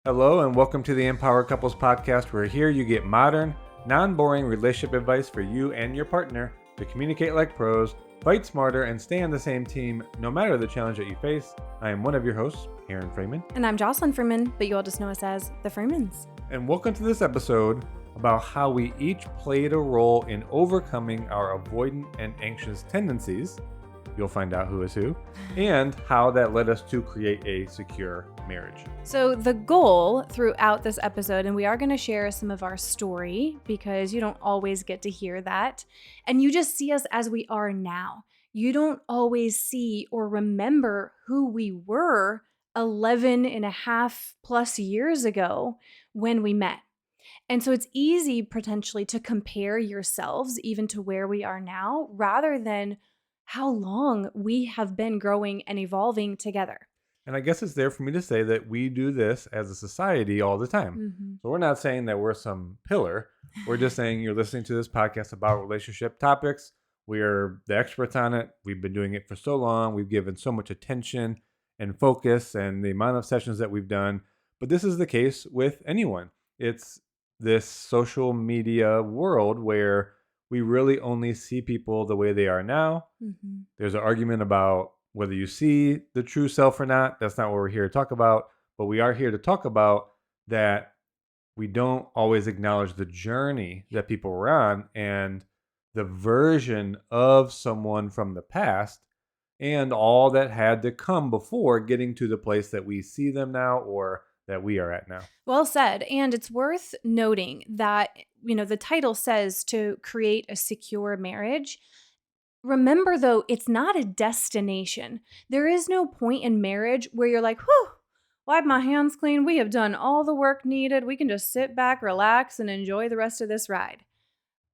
Hello and welcome to the Empower Couples podcast, where here you get modern, non-boring relationship advice for you and your partner to communicate like pros, fight smarter, and stay on the same team no matter the challenge that you face. I am one of your hosts, Aaron Freeman. And I'm Jocelyn Freeman, but you all just know us as the Freemans. And welcome to this episode about how we each played a role in overcoming our avoidant and anxious tendencies. You'll find out who is who, and how that led us to create a secure marriage. So the goal throughout this episode, and we are going to share some of our story because you don't always get to hear that, and you just see us as we are now. You don't always see or remember who we were 11 and a half plus years ago when we met. And so it's easy potentially to compare yourselves even to where we are now, rather than how long we have been growing and evolving together. And I guess it's there for me to say that we do this as a society all the time. Mm-hmm. So we're not saying that we're some pillar. We're just saying you're listening to this podcast about relationship topics. We are the experts on it. We've been doing it for so long. We've given so much attention and focus and the amount of sessions that we've done. But this is the case with anyone. It's this social media world where we really only see people the way they are now. Mm-hmm. There's an argument about whether you see the true self or not. That's not what we're here to talk about. But we are here to talk about that we don't always acknowledge the journey that people were on and the version of someone from the past and all that had to come before getting to the place that we see them now or that we are at now. Well said. And it's worth noting that, the title says to create a secure marriage. Remember, though, it's not a destination. There is no point in marriage where you're like, whew, wipe my hands clean. We have done all the work needed. We can just sit back, relax, and enjoy the rest of this ride.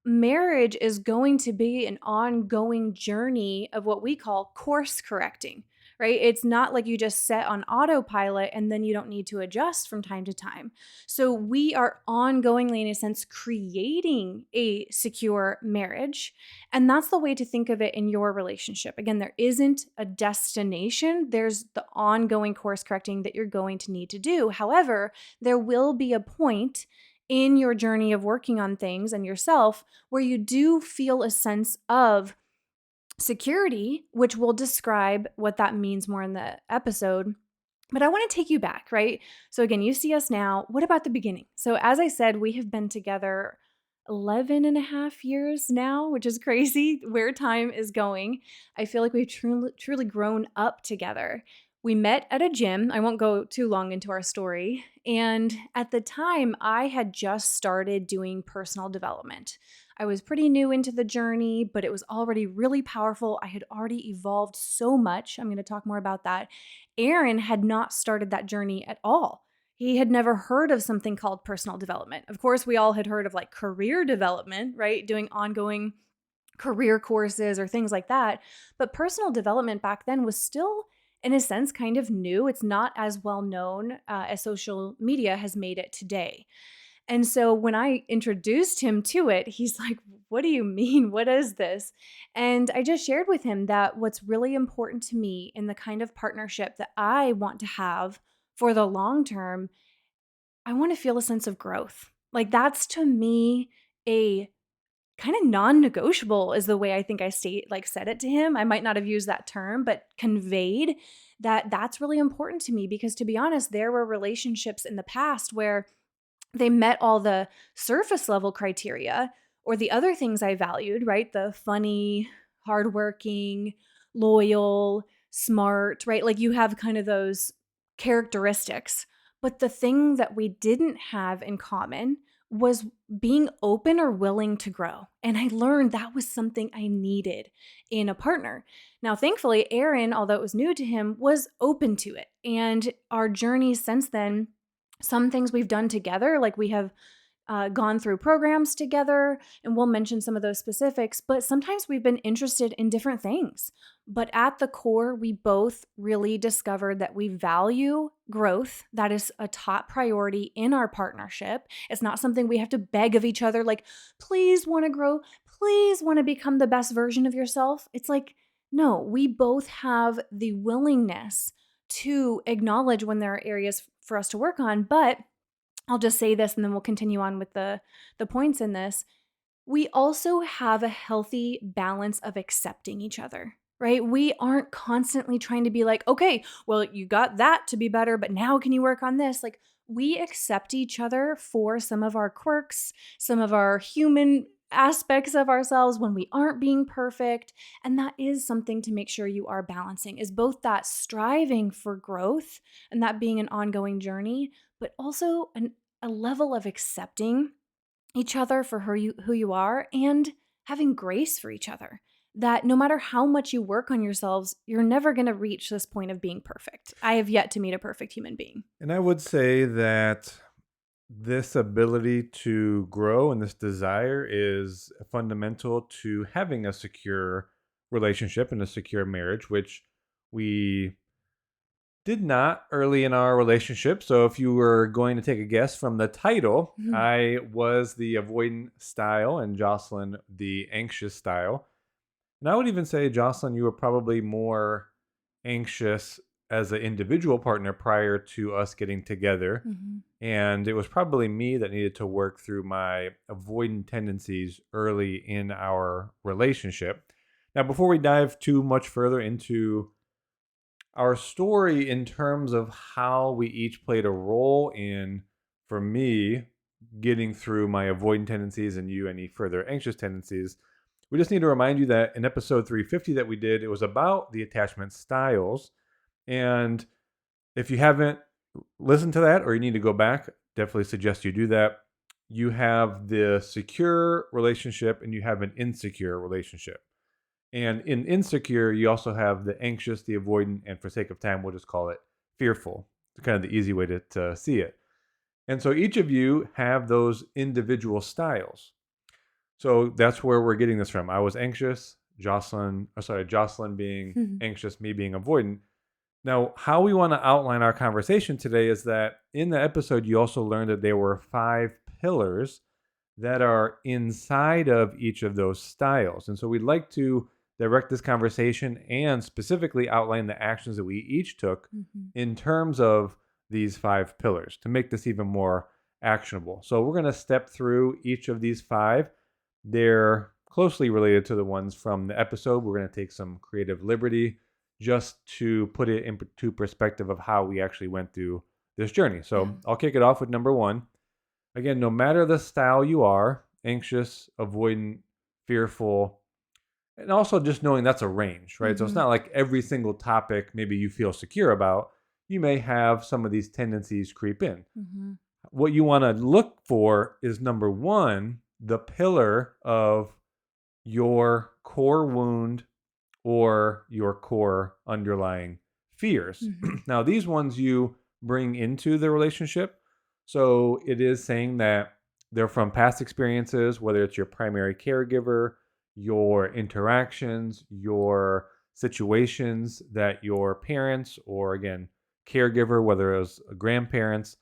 Marriage is going to be an ongoing journey of what we call course correcting, right? It's not like you just set on autopilot and then you don't need to adjust from time to time. So we are ongoingly, in a sense, creating a secure marriage. And that's the way to think of it in your relationship. Again, there isn't a destination. There's the ongoing course correcting that you're going to need to do. However, there will be a point in your journey of working on things and yourself where you do feel a sense of security, which we'll describe what that means more in the episode. But I want to take you back, right? So again, you see us now. What about the beginning? So as I said, we have been together 11 and a half years now, which is crazy where time is going. I feel like we've truly grown up together. We met at a gym. I won't go too long into our story. And at the time, I had just started doing personal development. I was pretty new into the journey, but it was already really powerful. I had already evolved so much. I'm going to talk more about that. Aaron had not started that journey at all. He had never heard of something called personal development. Of course, we all had heard of like career development, right? Doing ongoing career courses or things like that. But personal development back then was still, in a sense, kind of new. It's not as well known as social media has made it today. And so when I introduced him to it, he's like, what do you mean? What is this? And I just shared with him that what's really important to me in the kind of partnership that I want to have for the long term, I want to feel a sense of growth. Like that's to me a kind of non-negotiable is the way I think I said it to him. I might not have used that term, but conveyed that that's really important to me because, to be honest, there were relationships in the past where they met all the surface level criteria or the other things I valued, right? The funny, hardworking, loyal, smart, right? Like you have kind of those characteristics. But the thing that we didn't have in common was being open or willing to grow. And I learned that was something I needed in a partner. Now, thankfully, Aaron, although it was new to him, was open to it. And our journey since then, some things we've done together, like we have gone through programs together, and we'll mention some of those specifics, but sometimes we've been interested in different things. But at the core, we both really discovered that we value growth. That is a top priority in our partnership. It's not something we have to beg of each other, like, please want to grow, please want to become the best version of yourself. It's like, no, we both have the willingness to acknowledge when there are areas for us to work on. But I'll just say this and then we'll continue on with the points in this. We also have a healthy balance of accepting each other, right? We aren't constantly trying to be like, okay, well, you got that to be better, but now can you work on this? Like, we accept each other for some of our quirks, some of our human aspects of ourselves when we aren't being perfect. And that is something to make sure you are balancing, is both that striving for growth and that being an ongoing journey, but also a level of accepting each other for who you are and having grace for each other. That no matter how much you work on yourselves, you're never going to reach this point of being perfect. I have yet to meet a perfect human being. And I would say that this ability to grow and this desire is fundamental to having a secure relationship and a secure marriage, which we did not early in our relationship. So if you were going to take a guess from the title, Mhm. I was the avoidant style and Jocelyn the anxious style. And I would even say, Jocelyn, you were probably more anxious as an individual partner prior to us getting together. Mhm. And it was probably me that needed to work through my avoidant tendencies early in our relationship. Now, before we dive too much further into our story in terms of how we each played a role in, for me, getting through my avoidant tendencies and you any further anxious tendencies, we just need to remind you that in episode 350 that we did, it was about the attachment styles. And if you haven't listened to that or you need to go back, definitely suggest you do that. You have the secure relationship and you have an insecure relationship. And in insecure, you also have the anxious, the avoidant, and for sake of time, we'll just call it fearful. It's kind of the easy way to see it. And so each of you have those individual styles. So that's where we're getting this from. I was anxious, Jocelyn being Mhm. anxious, me being avoidant. Now, how we want to outline our conversation today is that in the episode, you also learned that there were 5 pillars that are inside of each of those styles. And so we'd like to direct this conversation and specifically outline the actions that we each took Mhm. in terms of these 5 pillars to make this even more actionable. So we're going to step through each of these 5. They're closely related to the ones from the episode. We're going to take some creative liberty just to put it into perspective of how we actually went through this journey. Yeah. So I'll kick it off with number 1. Again, no matter the style you are, anxious, avoidant, fearful, and also just knowing that's a range, right? So it's Mhm. not like every single topic maybe you feel secure about. You may have some of these tendencies creep in. Mhm. What you want to look for is number 1, the pillar of your core wound or your core underlying fears. Mhm. Now, these ones you bring into the relationship. So it is saying that they're from past experiences, whether it's your primary caregiver, your interactions, your situations that your parents, or again, caregiver, whether it was grandparents,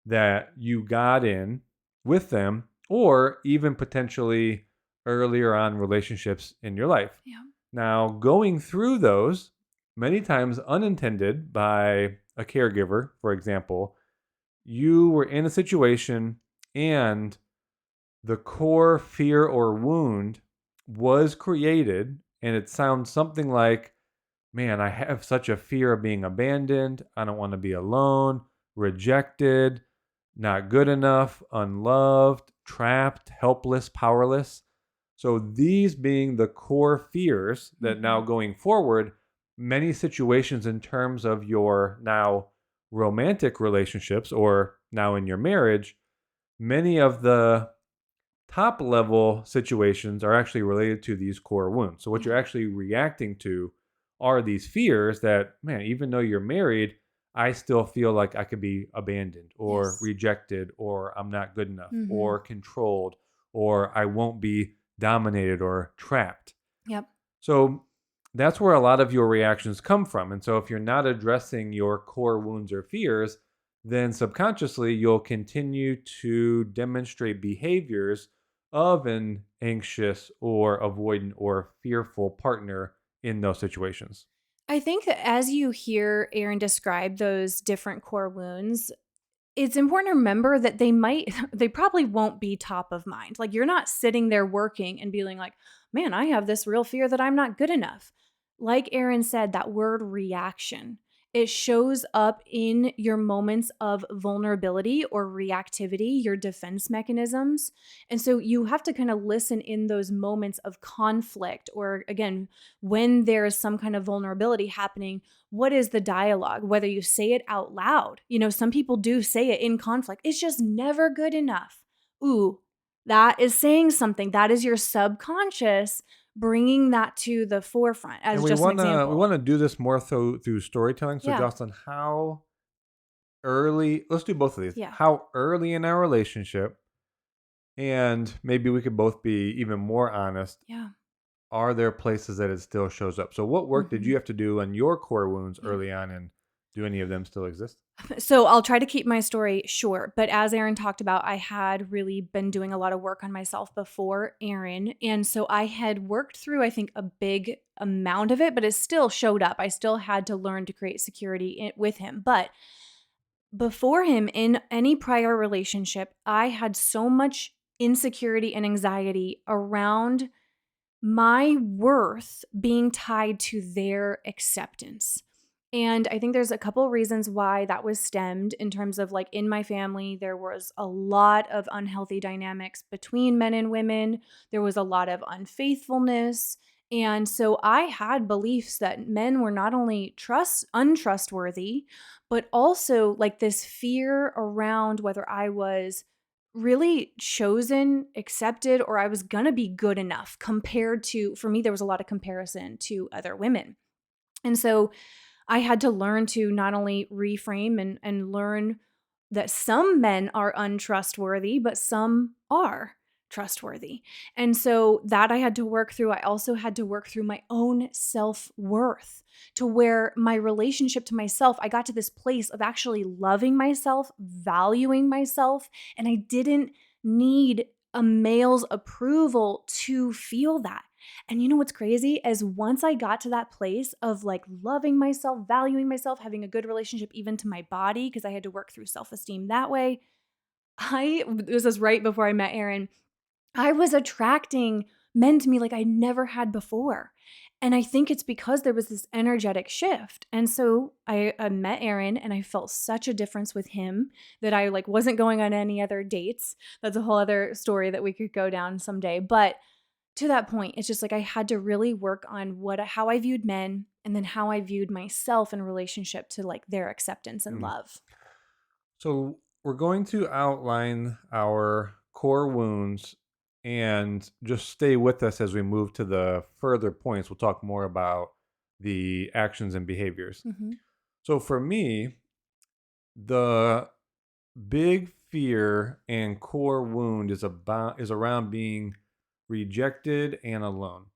that you got in with them, or even potentially earlier on relationships in your life. Yeah. Now, going through those, many times unintended by a caregiver, for example, you were in a situation and the core fear or wound was created, and it sounds something like, man, I have such a fear of being abandoned. I don't want to be alone, rejected, not good enough, unloved, trapped, helpless, powerless. So, these being the core fears that now Mhm. going forward, many situations in terms of your now romantic relationships or now in your marriage, many of the top level situations are actually related to these core wounds. So, what you're Yeah. actually reacting to are these fears that, man, even though you're married, I still feel like I could be abandoned or Yes. rejected or I'm not good enough Mhm. or controlled or I won't be dominated or trapped. Yep. So, that's where a lot of your reactions come from. And so, if you're not addressing your core wounds or fears, then subconsciously you'll continue to demonstrate behaviors of an anxious or avoidant or fearful partner in those situations. I think that as you hear Aaron describe those different core wounds, it's important to remember that they probably won't be top of mind. Like, you're not sitting there working and being like, man, I have this real fear that I'm not good enough. Like Aaron said, that word reaction, it shows up in your moments of vulnerability or reactivity, your defense mechanisms. And so you have to kind of listen in those moments of conflict, or again, when there's some kind of vulnerability happening. What is the dialogue? Whether you say it out loud, some people do say it in conflict. It's just never good enough. Ooh, that is saying something. That is your subconscious bringing that to the forefront as And we just an want to example. we want to do this more through storytelling. So Yeah. Jocelyn, how early, let's do both of these. Yeah. How early in our relationship, and maybe we could both be even more honest, Yeah. are there places that it still shows up? So what work did Mhm. you have to do on your core wounds Yeah. early on, and do any of them still exist? So I'll try to keep my story short, but as Aaron talked about, I had really been doing a lot of work on myself before Aaron. And so I had worked through, I think, a big amount of it, but it still showed up. I still had to learn to create security with him. But before him, in any prior relationship, I had so much insecurity and anxiety around my worth being tied to their acceptance. And I think there's a couple reasons why that was stemmed in terms of, like, in my family, there was a lot of unhealthy dynamics between men and women. There was a lot of unfaithfulness. And so I had beliefs that men were not only untrustworthy, but also like this fear around whether I was really chosen, accepted, or I was gonna be good enough compared to, for me, there was a lot of comparison to other women. And so I had to learn to not only reframe and learn that some men are untrustworthy, but some are trustworthy. And so that I had to work through. I also had to work through my own self-worth, to where my relationship to myself, I got to this place of actually loving myself, valuing myself, and I didn't need a male's approval to feel that. And you know what's crazy is once I got to that place of like loving myself, valuing myself, having a good relationship even to my body, because I had to work through self-esteem that way. This was right before I met Aaron. I was attracting men to me like I never had before. And I think it's because there was this energetic shift. And so I met Aaron and I felt such a difference with him that I like wasn't going on any other dates. That's a whole other story that we could go down someday. But to that point, it's just like I had to really work on how I viewed men and then how I viewed myself in relationship to like their acceptance and Mm. love. So we're going to outline our core wounds and just stay with us as we move to the further points. We'll talk more about the actions and behaviors. Mm-hmm. So for me, the big fear and core wound is around being rejected and alone.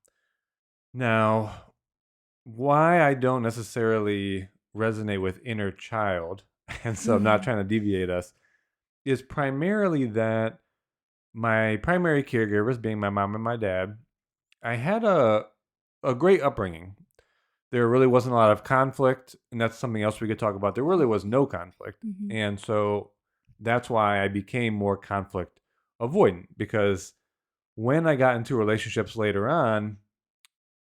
Now, why I don't necessarily resonate with inner child, and so I'm not trying to deviate us, is primarily that my primary caregivers, being my mom and my dad, I had a great upbringing. There really wasn't a lot of conflict, and that's something else we could talk about. There really was no conflict. Mm-hmm. And so that's why I became more conflict avoidant, because when I got into relationships later on,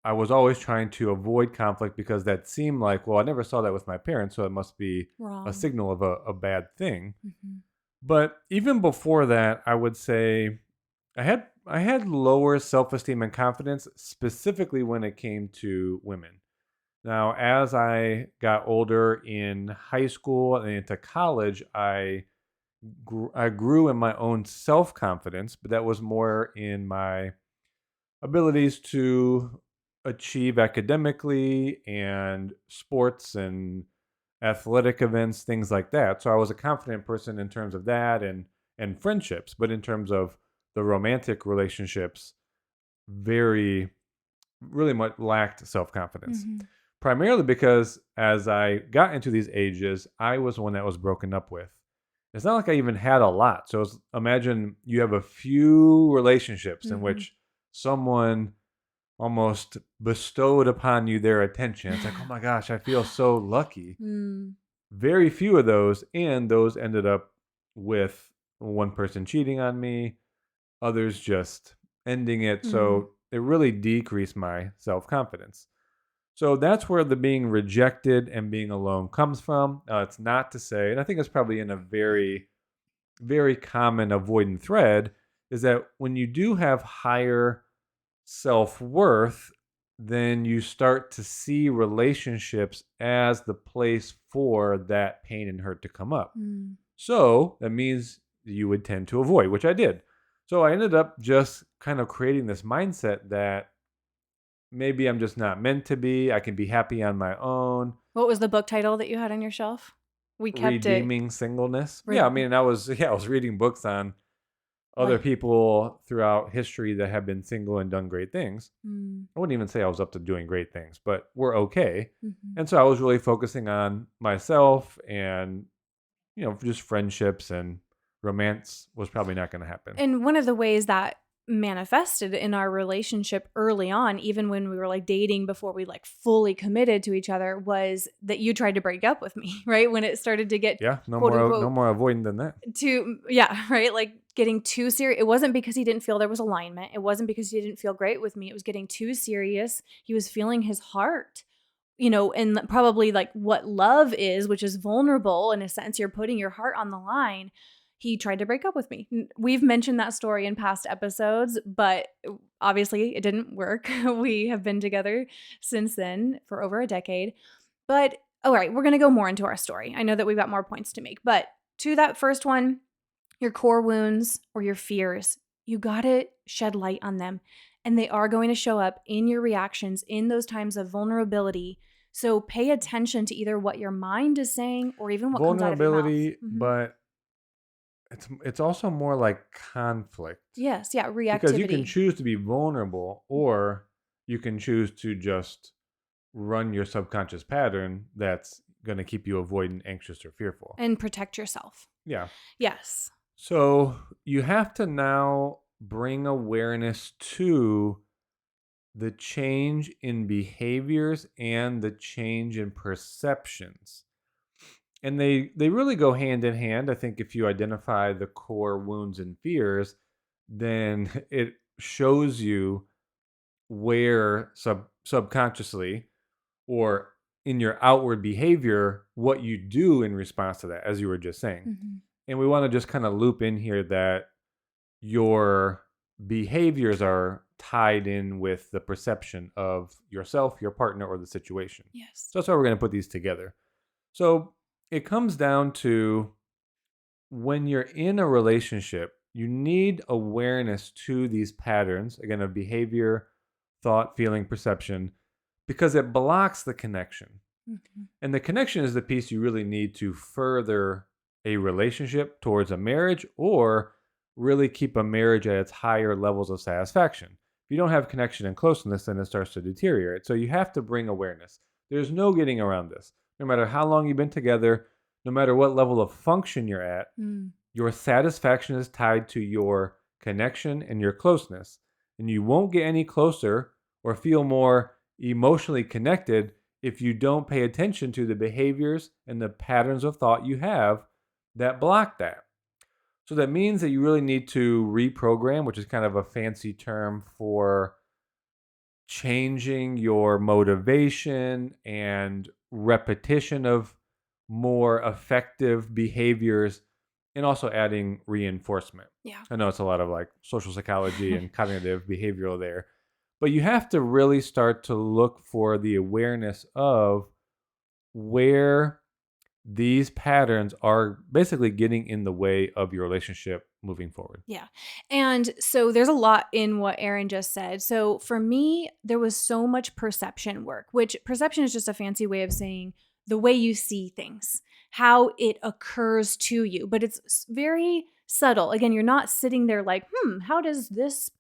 I was always trying to avoid conflict because that seemed like, well, I never saw that with my parents, so it must be a Wrong. signal of a bad thing. Mm-hmm. But even before that, I would say I had lower self-esteem and confidence, specifically when it came to women. Now, as I got older in high school and into college, I grew in my own self-confidence, but that was more in my abilities to achieve academically and sports and athletic events, things like that. So I was a confident person in terms of that and friendships, but in terms of the romantic relationships, very really much lacked self-confidence. Mm-hmm. Primarily because as I got into these ages, I was one that was broken up with. It's not like I even had a lot. So imagine you have a few relationships in Mm-hmm. which someone almost bestowed upon you their attention. It's like, oh my gosh, I feel so lucky. Mm. Very few of those, and those ended up with one person cheating on me, others just ending it. Mm. So it really decreased my self confidence. So that's where the being rejected and being alone comes from. It's not to say, and I think it's probably in a very, very common avoidant thread, is that when you do have higher self worth, then you start to see relationships as the place for that pain and hurt to come up. Mm. So that means you would tend to avoid, which I did. So I ended up just kind of creating this mindset that maybe I'm just not meant to be. I can be happy on my own. What was the book title that you had on your shelf? We kept it. Redeeming singleness. Yeah, I Re- mean, I was reading books on other like, people throughout history that have been single and done great things. mm, I wouldn't even say I was up to doing great things, but we're okay. mhm. And so I was really focusing on myself and, just friendships, and romance was probably not going to happen. And one of the ways that manifested in our relationship early on, even when we were like dating before we like fully committed to each other, was that you tried to break up with me, right? When it started to get Yeah, quote no unquote more avoiding than that. yeah, right? Like getting too serious. It wasn't because he didn't feel there was alignment. It wasn't because he didn't feel great with me. It was getting too serious. He was feeling his heart, and probably like what love is, which is vulnerable in a sense. You're putting your heart on the line. He tried to break up with me. We've mentioned that story in past episodes, but obviously it didn't work. We have been together since then for over a decade. But all right, we're going to go more into our story. I know that we've got more points to make, but to that first one, your core wounds or your fears, you got to shed light on them. And they are going to show up in your reactions in those times of vulnerability. So pay attention to either what your mind is saying or even what comes out of your mouth. Vulnerability, Mhm. but it's also more like conflict, Yes, yeah, because you can reactivity. choose to be vulnerable, or you can choose to just run your subconscious pattern that's going to keep you avoidant, anxious, or fearful. And protect yourself. Yeah. Yes. So you have to now bring awareness to the change in behaviors and the change in perceptions. And they really go hand in hand. I think if you identify the core wounds and fears, then it shows you where subconsciously or in your outward behavior what you do in response to that, as you were just saying. Mhm. And we want to just kind of loop in here that your behaviors are tied in with the perception of yourself, your partner, or the situation. Yes. So that's why we're going to put these together. So it comes down to, when you're in a relationship, you need awareness to these patterns, again, of behavior, thought, feeling, perception, because it blocks the connection. Mhm. And the connection is the piece you really need to further a relationship towards a marriage, or really keep a marriage at its higher levels of satisfaction. If you don't have connection and closeness, then it starts to deteriorate. So you have to bring awareness. There's no getting around this. No matter how long you've been together, no matter what level of function you're at, Mm. your satisfaction is tied to your connection and your closeness. And you won't get any closer or feel more emotionally connected if you don't pay attention to the behaviors and the patterns of thought you have that block that. So that means that you really need to reprogram, which is kind of a fancy term for changing your motivation and repetition of more effective behaviors, and also adding reinforcement. Yeah. I know it's a lot of like social psychology and cognitive behavioral there, but you have to really start to look for the awareness of where these patterns are basically getting in the way of your relationship moving forward. Yeah. And so there's a lot in what Aaron just said. So for me, there was so much perception work, which perception is just a fancy way of saying the way you see things, how it occurs to you, but it's very subtle. Again, you're not sitting there like, how does this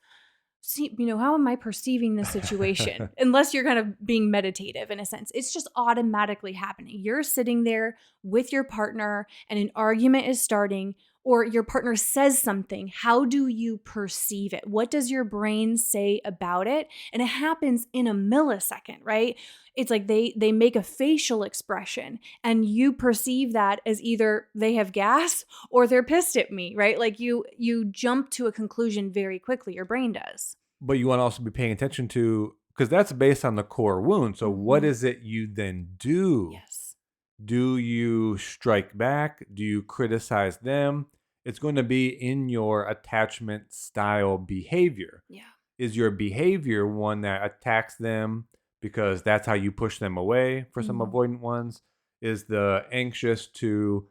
see, how am I perceiving this situation? Unless you're kind of being meditative in a sense. It's just automatically happening. You're sitting there with your partner and an argument is starting, or your partner says something, how do you perceive it? What does your brain say about it? And it happens in a millisecond, right? It's like they make a facial expression and you perceive that as either they have gas or they're pissed at me, right? Like you jump to a conclusion very quickly. Your brain does. But you want to also be paying attention to, because that's based on the core wound. So what Mhm. is it you then do? Yes. Do you strike back? Do you criticize them? It's going to be in your attachment style behavior. Yeah. Is your behavior one that attacks them because that's how you push them away for some Mhm. avoidant ones? Is the anxious to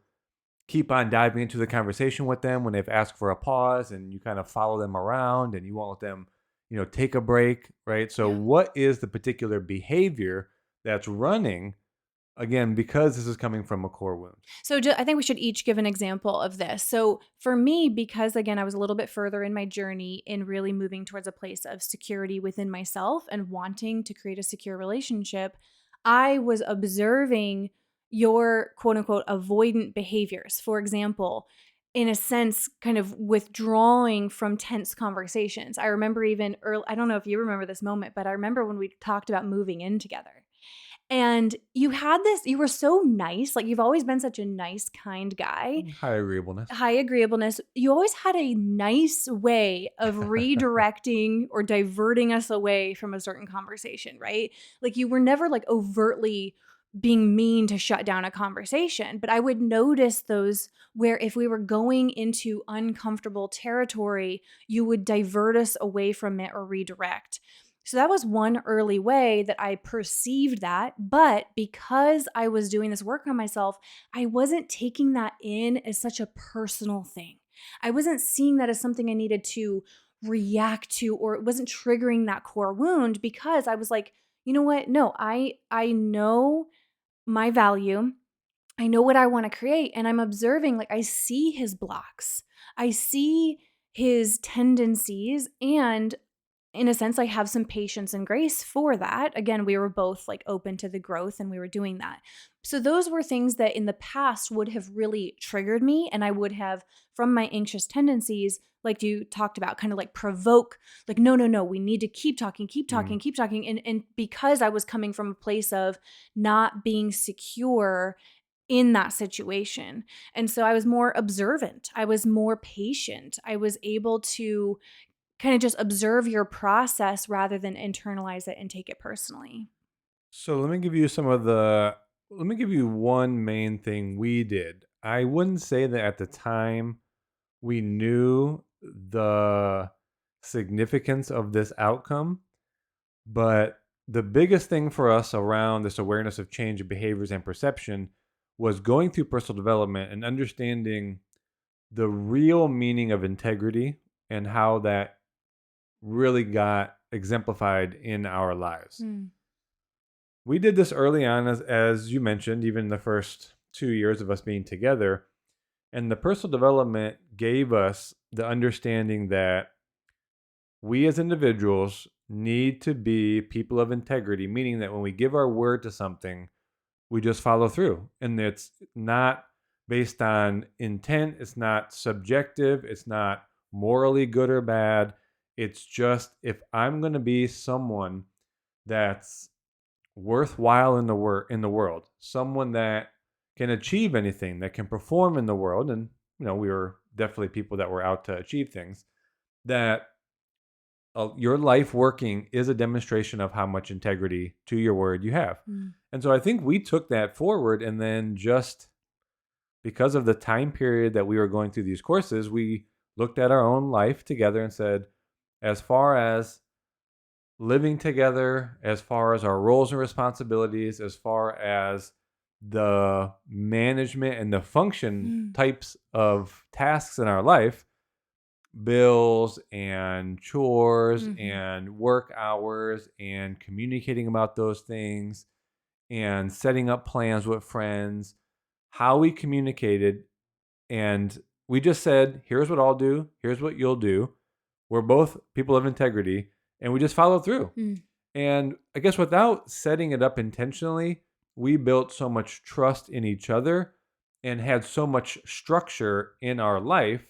keep on diving into the conversation with them when they've asked for a pause and you kind of follow them around and you won't let them, take a break, right? So Yeah. what is the particular behavior that's running, again, because this is coming from a core wound? So I think we should each give an example of this. So for me, because again, I was a little bit further in my journey in really moving towards a place of security within myself and wanting to create a secure relationship, I was observing your quote unquote avoidant behaviors. For example, in a sense, kind of withdrawing from tense conversations. I remember even early, I don't know if you remember this moment, but I remember when we talked about moving in together. And you were so nice. Like you've always been such a nice, kind guy. High agreeableness. High agreeableness. You always had a nice way of redirecting or diverting us away from a certain conversation, right? Like you were never like overtly being mean to shut down a conversation, but I would notice those where if we were going into uncomfortable territory, you would divert us away from it or redirect. So that was one early way that I perceived that. But because I was doing this work on myself, I wasn't taking that in as such a personal thing. I wasn't seeing that as something I needed to react to, or it wasn't triggering that core wound because I was like, you know what? No, I know my value. I know what I want to create, and I'm observing, like I see his blocks. I see his tendencies, and in a sense, I have some patience and grace for that. Again, we were both like open to the growth and we were doing that. So those were things that in the past would have really triggered me. And I would have, from my anxious tendencies, like you talked about, kind of like provoke, like, no, no, no, we need to keep talking, keep talking, Mm. keep talking. And because I was coming from a place of not being secure in that situation. And so I was more observant. I was more patient. I was able to kind of just observe your process rather than internalize it and take it personally. So let me give you one main thing we did. I wouldn't say that at the time we knew the significance of this outcome, but the biggest thing for us around this awareness of change of behaviors and perception was going through personal development and understanding the real meaning of integrity and how that really got exemplified in our lives. Mm. We did this early on, as you mentioned, even the first 2 years of us being together. And the personal development gave us the understanding that we as individuals need to be people of integrity, meaning that when we give our word to something, we just follow through. And it's not based on intent, it's not subjective, it's not morally good or bad. It's just if I'm going to be someone that's worthwhile in the world, someone that can achieve anything, that can perform in the world, and we were definitely people that were out to achieve things. That your life working is a demonstration of how much integrity to your word you have. Mm. And so I think we took that forward, and then just because of the time period that we were going through these courses, we looked at our own life together and said, as far as living together, as far as our roles and responsibilities, as far as the management and the function Mm. types of tasks in our life, bills and chores Mhm. and work hours and communicating about those things and setting up plans with friends, how we communicated. And we just said, here's what I'll do, here's what you'll do. We're both people of integrity, and we just followed through. Mm. And I guess without setting it up intentionally, we built so much trust in each other and had so much structure in our life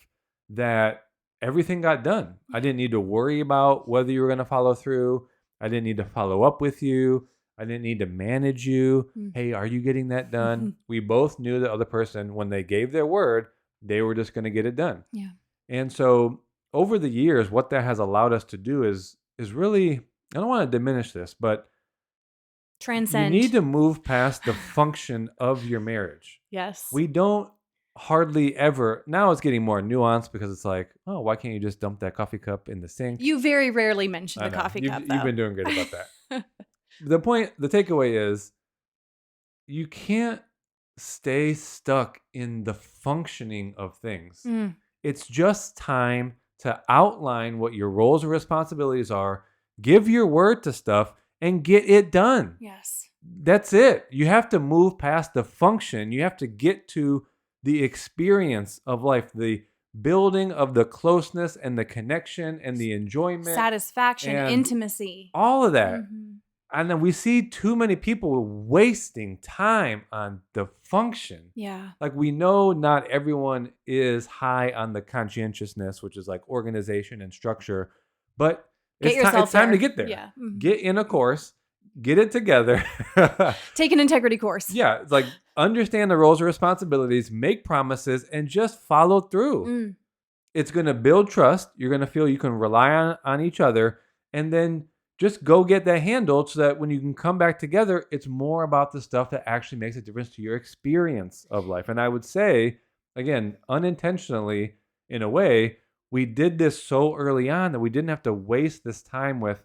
that everything got done. I didn't need to worry about whether you were going to follow through. I didn't need to follow up with you. I didn't need to manage you. Mm. Hey, are you getting that done? We both knew the other person, when they gave their word, they were just going to get it done. Yeah. And so over the years, what that has allowed us to do is really, I don't want to diminish this, but Transcend. you need to move past the function of your marriage. Yes. We don't hardly ever, now it's getting more nuanced because it's like, oh, why can't you just dump that coffee cup in the sink? You very rarely mention I the know. coffee cup, You've though. been doing great about that. The takeaway is you can't stay stuck in the functioning of things. Mm. It's just time to outline what your roles and responsibilities are, give your word to stuff, and get it done. Yes. That's it. You have to move past the function. You have to get to the experience of life, the building of the closeness and the connection and the enjoyment, Satisfaction, and intimacy. all of that. Mm-hmm. And then we see too many people wasting time on the function. Yeah. Like, we know not everyone is high on the conscientiousness, which is like organization and structure, but it's time to get there. Yeah. Mm-hmm. Get in a course, get it together. Take an integrity course. Yeah. It's like, understand the roles and responsibilities, make promises, and just follow through. Mm. It's going to build trust. You're going to feel you can rely on each other, and then just go get that handled so that when you can come back together, it's more about the stuff that actually makes a difference to your experience of life. And I would say, again, unintentionally, in a way, we did this so early on that we didn't have to waste this time with,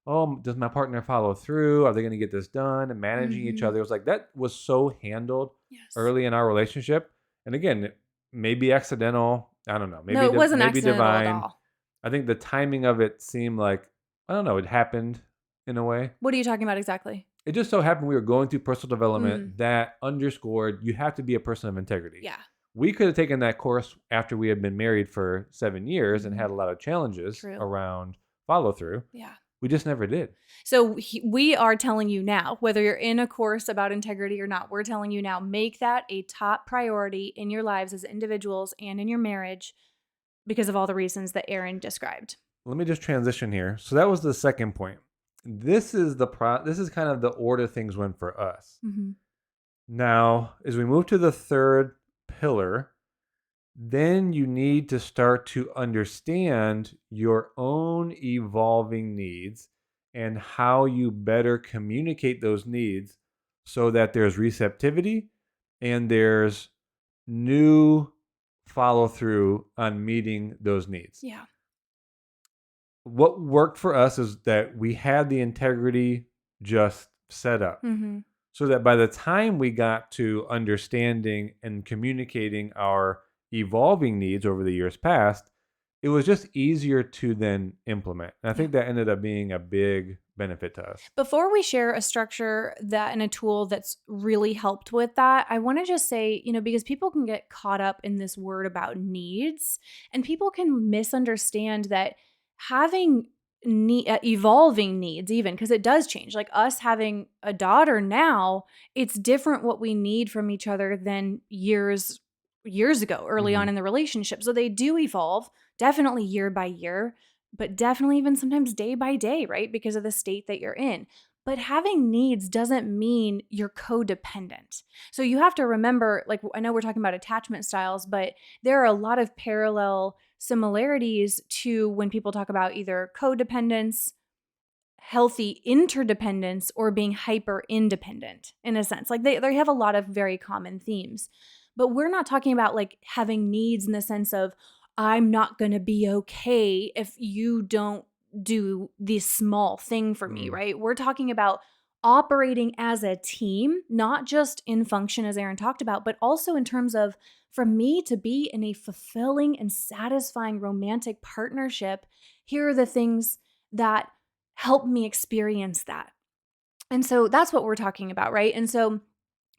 oh, does my partner follow through? Are they going to get this done? And managing each other. It was like, that was so handled early in our relationship. And again, it may be accidental. I don't know. Maybe it wasn't maybe accidental divine. at all. I think the timing of it seemed like, I don't know, it happened in a way. What are you talking about exactly? It just so happened we were going through personal development that underscored you have to be a person of integrity. Yeah. We could have taken that course after we had been married for 7 years and had a lot of challenges around follow through. Yeah. We just never did. So we are telling you now, whether you're in a course about integrity or not, we're telling you now, make that a top priority in your lives as individuals and in your marriage because of all the reasons that Aaron described. Let me just transition here. So that was the second point. This is kind of the order things went for us. Mm-hmm. Now, as we move to the third pillar, then you need to start to understand your own evolving needs and how you better communicate those needs so that there's receptivity and there's new follow through on meeting those needs. Yeah. What worked for us is that we had the integrity just set up so that by the time we got to understanding and communicating our evolving needs over the years past, it was just easier to then implement. And I think that ended up being a big benefit to us. Before we share a structure that and a tool that's really helped with that, I want to just say, because people can get caught up in this word about needs, and people can misunderstand that having evolving needs, even because it does change. Like us having a daughter now, it's different what we need from each other than years ago, early on in the relationship. So they do evolve, definitely year by year, but definitely even sometimes day by day, right? Because of the state that you're in. But having needs doesn't mean you're codependent. So you have to remember, like, I know we're talking about attachment styles, but there are a lot of parallel similarities to when people talk about either codependence, healthy interdependence, or being hyper independent in a sense. Like they have a lot of very common themes. But we're not talking about like having needs in the sense of, I'm not going to be okay if you don't do this small thing for me, right? We're talking about operating as a team, not just in function as Aaron talked about, but also in terms of, for me to be in a fulfilling and satisfying romantic partnership, here are the things that help me experience that. And so that's what we're talking about, right? And so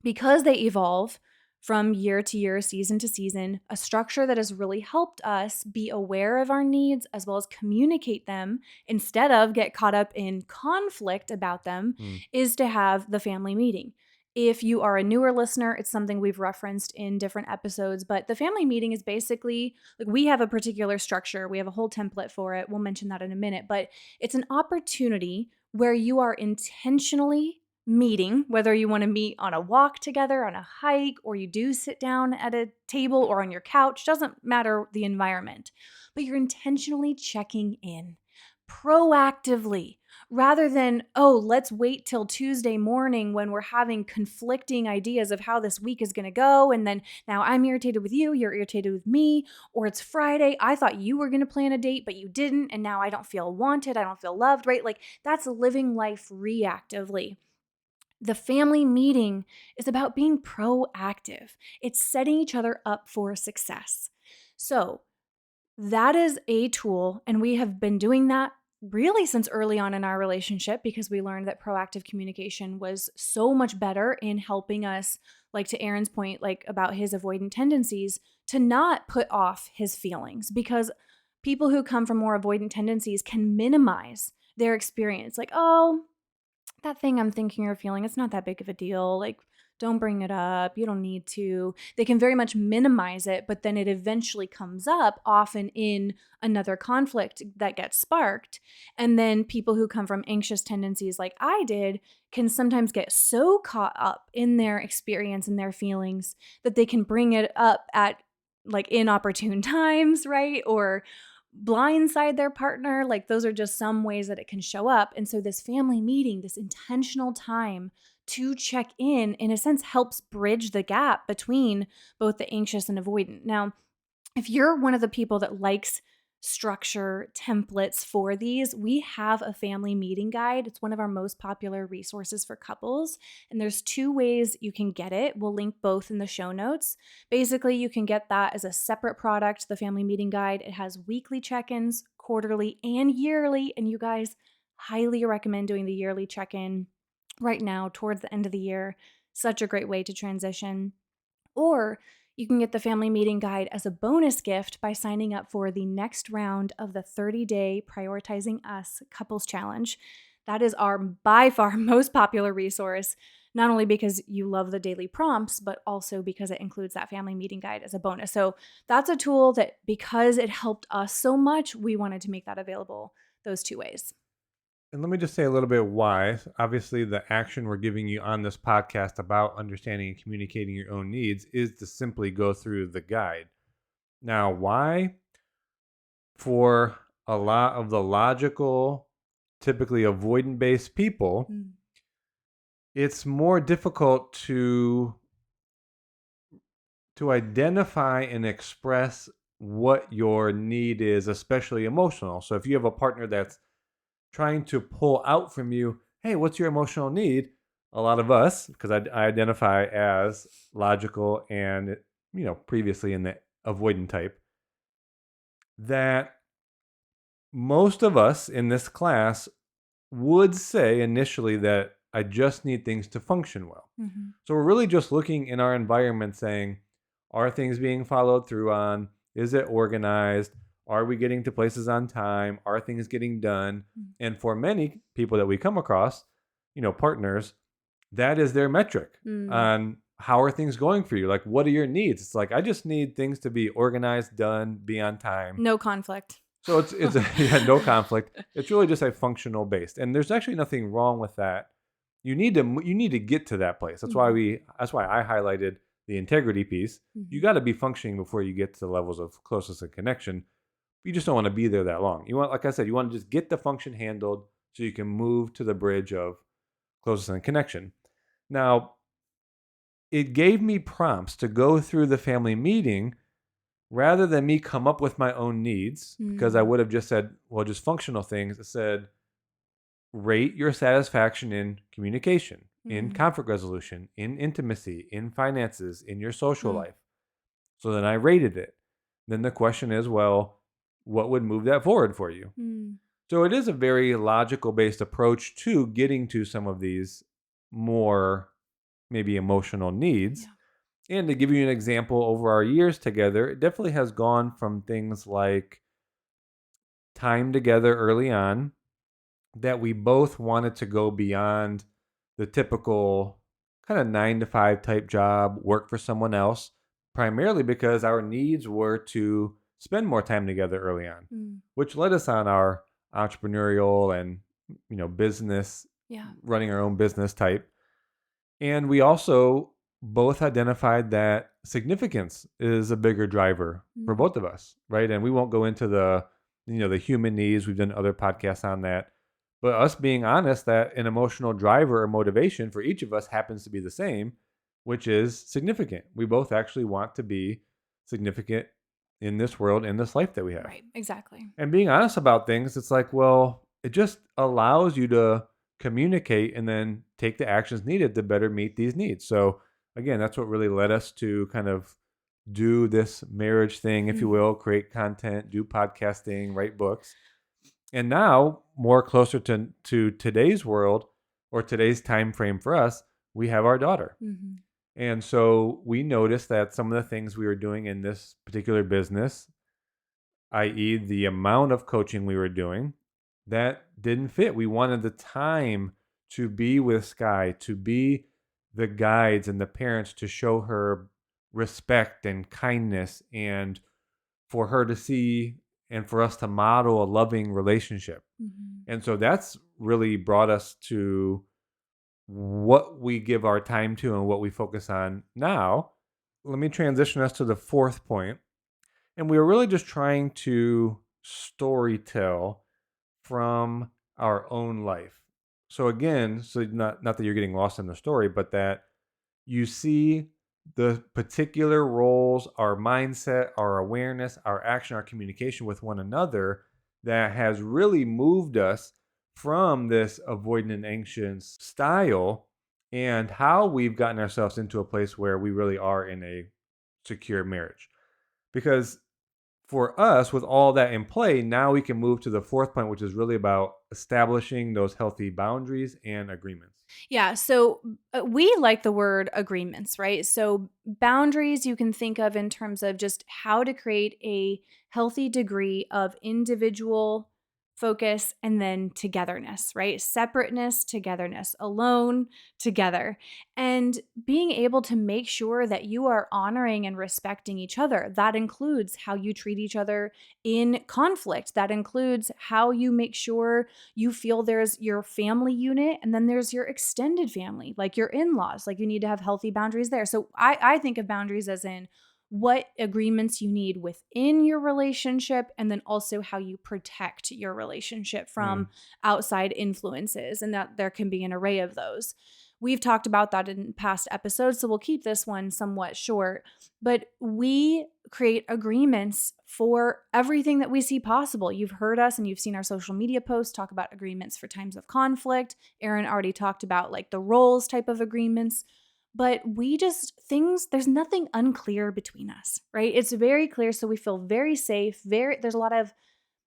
because they evolve from year to year, season to season, a structure that has really helped us be aware of our needs as well as communicate them instead of get caught up in conflict about them is to have the family meeting. If you are a newer listener, it's something we've referenced in different episodes, but the family meeting is basically like we have a particular structure. We have a whole template for it. We'll mention that in a minute, but it's an opportunity where you are intentionally meeting, whether you want to meet on a walk together, on a hike, or you do sit down at a table or on your couch, doesn't matter the environment, but you're intentionally checking in proactively rather than, oh, let's wait till Tuesday morning when we're having conflicting ideas of how this week is going to go. And then now I'm irritated with you, you're irritated with me, or it's Friday. I thought you were going to plan a date, but you didn't. And now I don't feel wanted. I don't feel loved, right? Like that's living life reactively. The family meeting is about being proactive. It's setting each other up for success. So, that is a tool, and we have been doing that really since early on in our relationship because we learned that proactive communication was so much better in helping us, like to Aaron's point, like about his avoidant tendencies, to not put off his feelings because people who come from more avoidant tendencies can minimize their experience. Like, oh, that thing I'm thinking or feeling, it's not that big of a deal. Like, don't bring it up. You don't need to. They can very much minimize it, but then it eventually comes up, often in another conflict that gets sparked. And then people who come from anxious tendencies, like I did, can sometimes get so caught up in their experience and their feelings that they can bring it up at like inopportune times, right? Or blindside their partner. Like those are just some ways that it can show up. And so this family meeting, this intentional time to check in a sense, helps bridge the gap between both the anxious and avoidant. Now, if you're one of the people that likes structure templates for these, we have a family meeting guide. It's one of our most popular resources for couples. And there's two ways you can get it. We'll link both in the show notes. Basically, you can get that as a separate product, the family meeting guide. It has weekly check-ins, quarterly, and yearly. And you guys, highly recommend doing the yearly check-in right now towards the end of the year. Such a great way to transition. Or you can get the family meeting guide as a bonus gift by signing up for the next round of the 30-day Prioritizing Us Couples Challenge. That is our by far most popular resource, not only because you love the daily prompts, but also because it includes that family meeting guide as a bonus. So that's a tool that, because it helped us so much, we wanted to make that available those two ways. And let me just say a little bit why. Obviously, the action we're giving you on this podcast about understanding and communicating your own needs is to simply go through the guide. Now, why? For a lot of the logical, typically avoidant-based people, it's more difficult to identify and express what your need is, especially emotional. So if you have a partner that's trying to pull out from you, hey, what's your emotional need? A lot of us, because I identify as logical and, previously in the avoidant type, that most of us in this class would say initially that I just need things to function well. Mm-hmm. So we're really just looking in our environment saying, are things being followed through on? Is it organized? Are we getting to places on time? Are things getting done? Mm. And for many people that we come across, partners, that is their metric on how are things going for you? Like, what are your needs? It's like, I just need things to be organized, done, be on time. No conflict. So no conflict. It's really just a functional based. And there's actually nothing wrong with that. You need to get to that place. That's why I highlighted the integrity piece. You got to be functioning before you get to the levels of closeness and connection. You just don't want to be there that long. You want, like I said, you want to just get the function handled so you can move to the bridge of closeness and connection. Now, it gave me prompts to go through the family meeting rather than me come up with my own needs, because I would have just said, well, just functional things. It said, rate your satisfaction in communication, in conflict resolution, in intimacy, in finances, in your social life. So then I rated it. Then the question is, well, what would move that forward for you? So it is a very logical based approach to getting to some of these more maybe emotional needs. Yeah. And to give you an example, over our years together, it definitely has gone from things like time together early on, that we both wanted to go beyond the typical kind of 9 to 5 type job, work for someone else, primarily because our needs were to spend more time together early on, Mm. which led us on our entrepreneurial and business, Yeah. running our own business type. And we also both identified that significance is a bigger driver for Mm. both of us, right? And we won't go into the human needs. We've done other podcasts on that. But us being honest that an emotional driver or motivation for each of us happens to be the same, which is significant. We both actually want to be significant in this world, in this life that we have. Right. Exactly. And being honest about things, it's like, well, it just allows you to communicate and then take the actions needed to better meet these needs. So, again, that's what really led us to kind of do this marriage thing, if you Mm. will, create content, do podcasting, write books. And now, more closer to today's world or today's time frame for us, we have our daughter. Mm-hmm. And so we noticed that some of the things we were doing in this particular business, i.e., the amount of coaching we were doing, that didn't fit. We wanted the time to be with Sky, to be the guides and the parents, to show her respect and kindness, and for her to see and for us to model a loving relationship. Mm-hmm. And so that's really brought us to what we give our time to and what we focus on now. Let me transition us to the fourth point. And we were really just trying to story tell from our own life. So again, so not that you're getting lost in the story, but that you see the particular roles, our mindset, our awareness, our action, our communication with one another that has really moved us from this avoidant and anxious style, and how we've gotten ourselves into a place where we really are in a secure marriage. Because for us, with all that in play, now we can move to the fourth point, which is really about establishing those healthy boundaries and agreements. Yeah. So we like the word agreements, right? So boundaries you can think of in terms of just how to create a healthy degree of individual focus and then togetherness, right? Separateness, togetherness, alone, together. And being able to make sure that you are honoring and respecting each other. That includes how you treat each other in conflict. That includes how you make sure you feel there's your family unit and then there's your extended family, like your in-laws. Like you need to have healthy boundaries there. So I think of boundaries as in what agreements you need within your relationship and then also how you protect your relationship from outside influences, and that there can be an array of those. We've talked about that in past episodes, so we'll keep this one somewhat short. But we create agreements for everything that we see possible. You've heard us and you've seen our social media posts talk about agreements for times of conflict. Aaron already talked about like the roles type of agreements. But there's nothing unclear between us, right? It's very clear. So we feel very safe. There's a lot of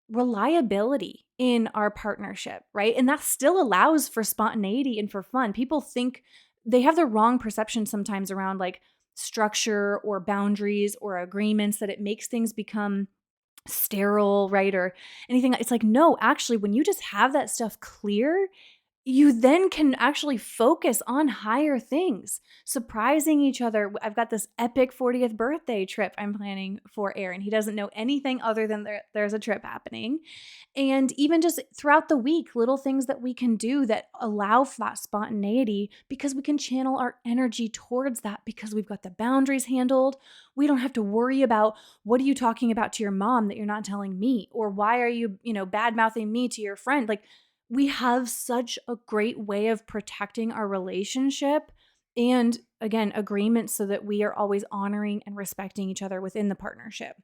reliability in our partnership, right? And that still allows for spontaneity and for fun. People think they have the wrong perception sometimes around like structure or boundaries or agreements, that it makes things become sterile, right? Or anything. It's like, no, actually, when you just have that stuff clear, you then can actually focus on higher things, surprising each other. I've got this epic 40th birthday trip I'm planning for Aaron. He doesn't know anything other than there's a trip happening. And even just throughout the week, little things that we can do that allow for that spontaneity because we can channel our energy towards that because we've got the boundaries handled. We don't have to worry about what are you talking about to your mom that you're not telling me, or why are you, bad mouthing me to your friend. Like, we have such a great way of protecting our relationship and, again, agreements so that we are always honoring and respecting each other within the partnership.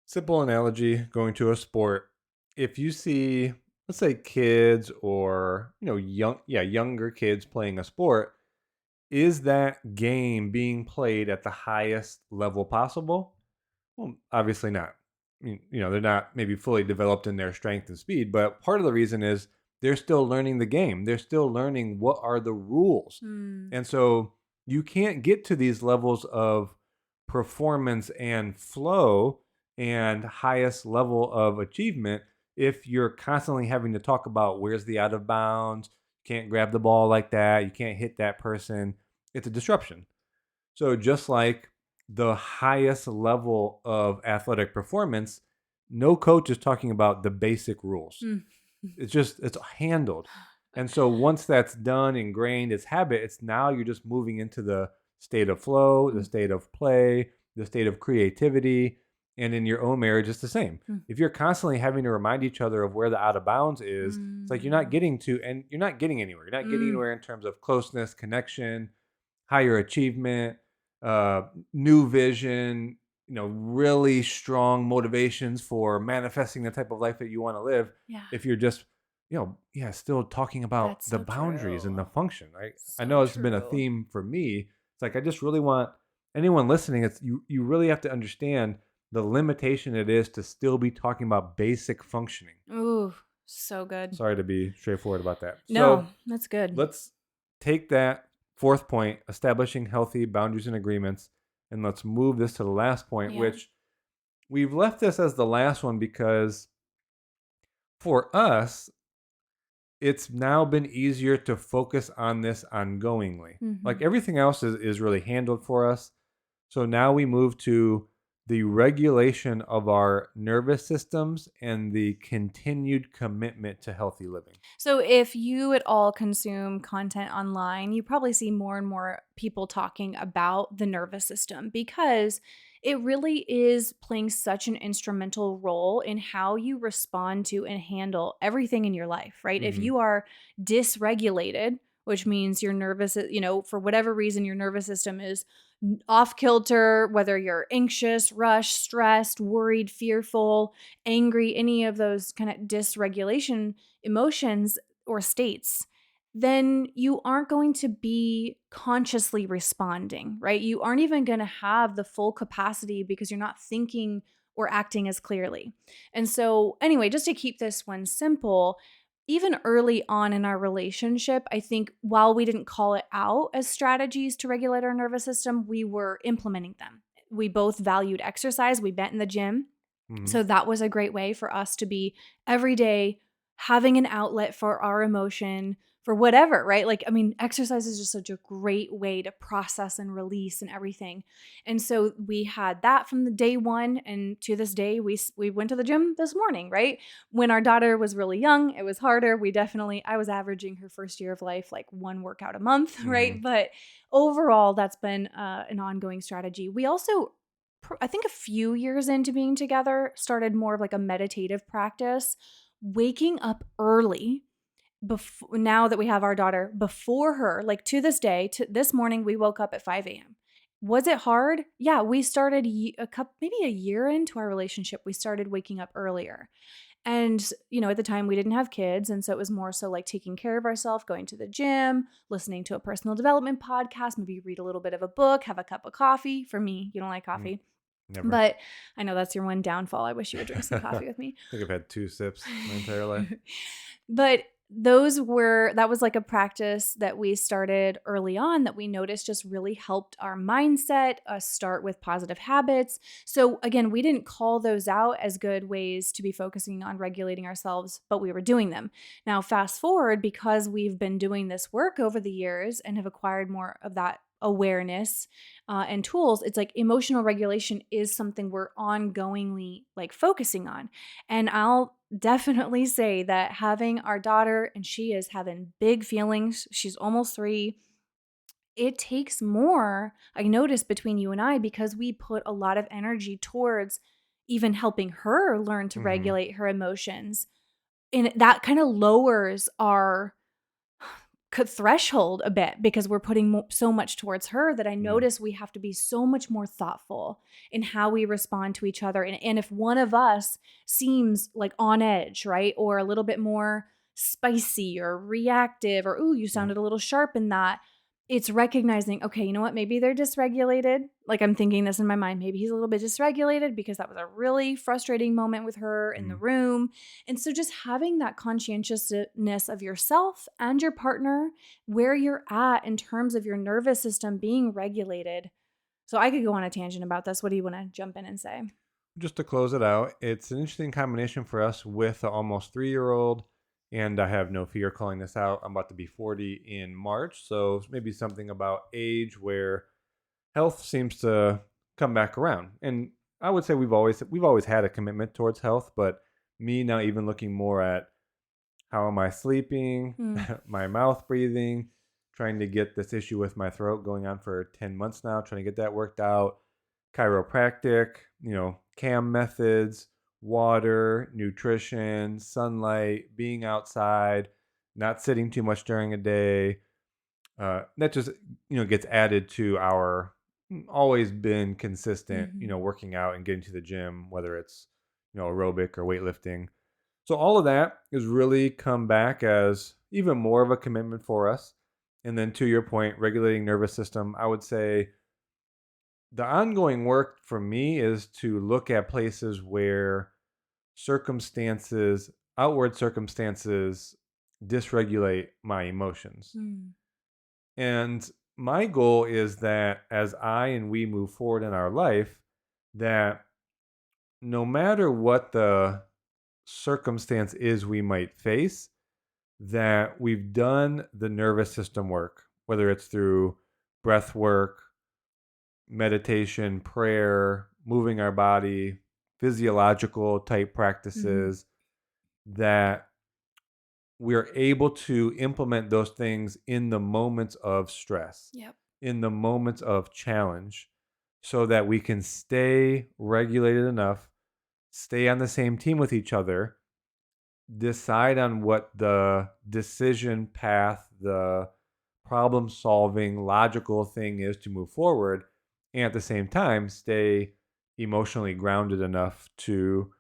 Simple analogy, going to a sport. If you see, let's say, kids or younger kids playing a sport, is that game being played at the highest level possible? Well, obviously not. I mean, they're not maybe fully developed in their strength and speed, but part of the reason is they're still learning the game. They're still learning what are the rules. Mm. And so you can't get to these levels of performance and flow and highest level of achievement if you're constantly having to talk about where's the out of bounds, can't grab the ball like that, you can't hit that person. it's a disruption. So just like the highest level of athletic performance, no coach is talking about the basic rules. Mm. It's handled. And so once that's done, ingrained, it's habit, it's now you're just moving into the state of flow, the state of play, the state of creativity. And in your own marriage, it's the same. Mm. If you're constantly having to remind each other of where the out of bounds is, it's like you're not getting to, and you're not getting anywhere. You're not getting anywhere in terms of closeness, connection, higher achievement, uh, new vision, really strong motivations for manifesting the type of life that you want to live. Yeah. If you're just, still talking about That's the so boundaries and the true. function, right? I So know it's been a true. theme for me. It's like, I just really want anyone listening, it's you really have to understand the limitation it is to still be talking about basic functioning. Ooh, so good. Sorry to be straightforward about that. No, So that's good. let's take that fourth point, establishing healthy boundaries and agreements, and let's move this to the last point, Yeah. which we've left this as the last one because for us, it's now been easier to focus on this ongoingly. Like Mhm. everything else is really handled for us. So now we move to the regulation of our nervous systems and the continued commitment to healthy living. So if you at all consume content online, you probably see more and more people talking about the nervous system because it really is playing such an instrumental role in how you respond to and handle everything in your life, right? If Mm-hmm. you are dysregulated, which means your nervous, for whatever reason, your nervous system is off kilter, whether you're anxious, rushed, stressed, worried, fearful, angry, any of those kind of dysregulation emotions or states, then you aren't going to be consciously responding, right? You aren't even going to have the full capacity because you're not thinking or acting as clearly. And so, anyway, just to keep this one simple, even early on in our relationship, I think while we didn't call it out as strategies to regulate our nervous system, we were implementing them. We both valued exercise. We met in the gym. Mm-hmm. So that was a great way for us to be every day having an outlet for our emotion, for whatever, right? Like, I mean, exercise is just such a great way to process and release and everything. And so we had that from the day one. And to this day, we went to the gym this morning, right? When our daughter was really young, it was harder. I was averaging her first year of life, like one workout a month, right? Mm-hmm. But overall, that's been an ongoing strategy. We also I think a few years into being together, started more of like a meditative practice, waking up early. Before, now that we have our daughter, before her, like to this day, to this morning, we woke up at 5 a.m. Was it hard? Yeah, we started maybe a year into our relationship, we started waking up earlier. And, at the time we didn't have kids. And so it was more so like taking care of ourselves, going to the gym, listening to a personal development podcast, maybe read a little bit of a book, have a cup of coffee. For me, you don't like coffee. Never. But I know that's your one downfall. I wish you would drink some coffee with me. I think I've had 2 sips my entire life. But that was like a practice that we started early on that we noticed just really helped our mindset, us start with positive habits. So again, we didn't call those out as good ways to be focusing on regulating ourselves, but we were doing them. Now, fast forward, because we've been doing this work over the years and have acquired more of that awareness and tools, it's like emotional regulation is something we're ongoingly like focusing on. And I'll definitely say that having our daughter, and she is having big feelings, she's almost 3. It takes more, I noticed, between you and I, because we put a lot of energy towards even helping her learn to Mm-hmm. regulate her emotions. And that kind of lowers our threshold a bit because we're putting so much towards her that I notice we have to be so much more thoughtful in how we respond to each other. And if one of us seems like on edge, right, or a little bit more spicy or reactive, or, ooh, you sounded a little sharp in that, it's recognizing, okay, you know what, maybe they're dysregulated. Like, I'm thinking this in my mind, maybe he's a little bit dysregulated because that was a really frustrating moment with her in the room. And so just having that conscientiousness of yourself and your partner, where you're at in terms of your nervous system being regulated. So I could go on a tangent about this. What do you want to jump in and say? Just to close it out, it's an interesting combination for us with an almost 3-year-old And I have no fear calling this out. I'm about to be 40 in March. So maybe something about age where health seems to come back around. And I would say we've always had a commitment towards health, but me now even looking more at how am I sleeping, Mm. my mouth breathing, trying to get this issue with my throat going on for 10 months now, trying to get that worked out, chiropractic, CAM methods, water, nutrition, sunlight, being outside, not sitting too much during a day. That just gets added to our always been consistent, Mhm. working out and getting to the gym, whether it's aerobic or weightlifting. So all of that has really come back as even more of a commitment for us. And then to your point, regulating nervous system, I would say the ongoing work for me is to look at places where circumstances, outward circumstances, dysregulate my emotions. Mm. And my goal is that as I and we move forward in our life, that no matter what the circumstance is we might face, that we've done the nervous system work, whether it's through breath work, meditation, prayer, moving our body, physiological type Mhm. practices, that we're able to implement those things in the moments of stress, Yep. in the moments of challenge, so that we can stay regulated enough, stay on the same team with each other, decide on what the decision path, the problem solving, logical thing is to move forward, and at the same time, stay emotionally grounded enough to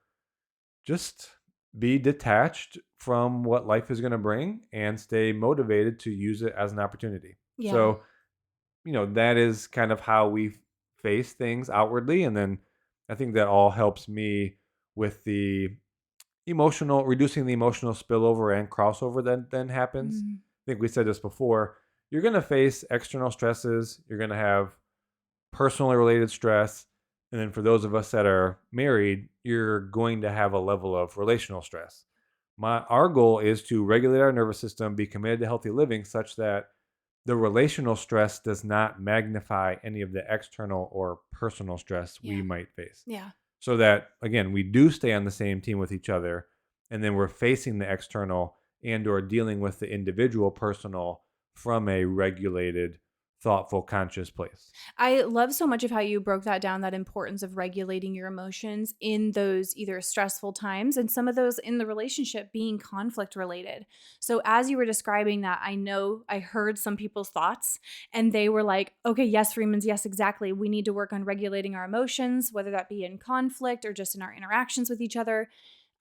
just be detached from what life is going to bring and stay motivated to use it as an opportunity. Yeah. So, that is kind of how we face things outwardly. And then I think that all helps me with the reducing the emotional spillover and crossover that then happens. Mm. I think we said this before. You're going to face external stresses. You're going to have personally related stress. And then for those of us that are married, you're going to have a level of relational stress. Our goal is to regulate our nervous system, be committed to healthy living such that the relational stress does not magnify any of the external or personal stress we Yeah. might face. Yeah. So that again, we do stay on the same team with each other, and then we're facing the external and or dealing with the individual personal from a regulated, thoughtful, conscious place. I love so much of how you broke that down, that importance of regulating your emotions in those either stressful times and some of those in the relationship being conflict related. So, as you were describing that, I know I heard some people's thoughts and they were like, okay, yes, Freeman's, yes, exactly. We need to work on regulating our emotions, whether that be in conflict or just in our interactions with each other.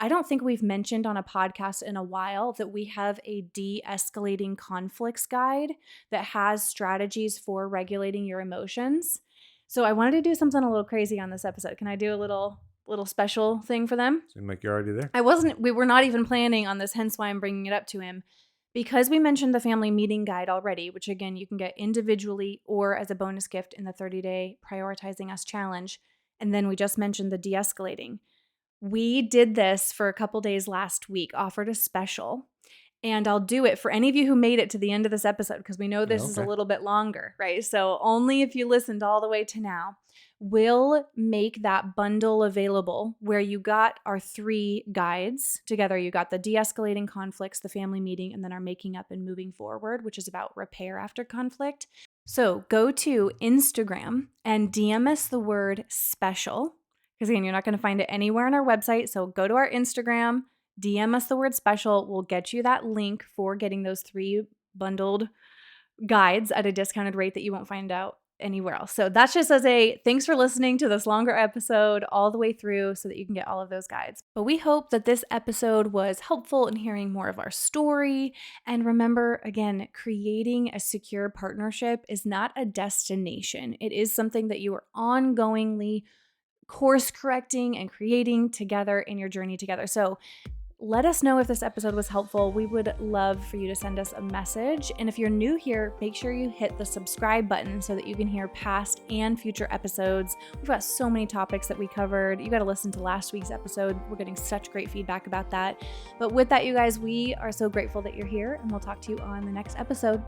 I don't think we've mentioned on a podcast in a while that we have a de escalating conflicts guide that has strategies for regulating your emotions. So I wanted to do something a little crazy on this episode. Can I do a little special thing for them? Seems like you're already there. We were not even planning on this, hence why I'm bringing it up to him. Because we mentioned the family meeting guide already, which again, you can get individually or as a bonus gift in the 30-day Prioritizing Us challenge. And then we just mentioned the de escalating. We did this for a couple days last week, offered a special, and I'll do it for any of you who made it to the end of this episode because we know this is a Okay. little bit longer, right? So only if you listened all the way to now. We'll make that bundle available where you got our 3 guides together. You got the de-escalating conflicts, the family meeting, and then our making up and moving forward, which is about repair after conflict. So go to Instagram and DM us the word special. Because again, you're not going to find it anywhere on our website. So go to our Instagram, DM us the word special. We'll get you that link for getting those 3 bundled guides at a discounted rate that you won't find out anywhere else. So that's just as a thanks for listening to this longer episode all the way through so that you can get all of those guides. But we hope that this episode was helpful in hearing more of our story. And remember, again, creating a secure partnership is not a destination. It is something that you are ongoingly course correcting and creating together in your journey together. So let us know if this episode was helpful. We would love for you to send us a message. And if you're new here, make sure you hit the subscribe button so that you can hear past and future episodes. We've got so many topics that we covered. You got to listen to last week's episode. We're getting such great feedback about that. But with that, you guys, we are so grateful that you're here, and we'll talk to you on the next episode.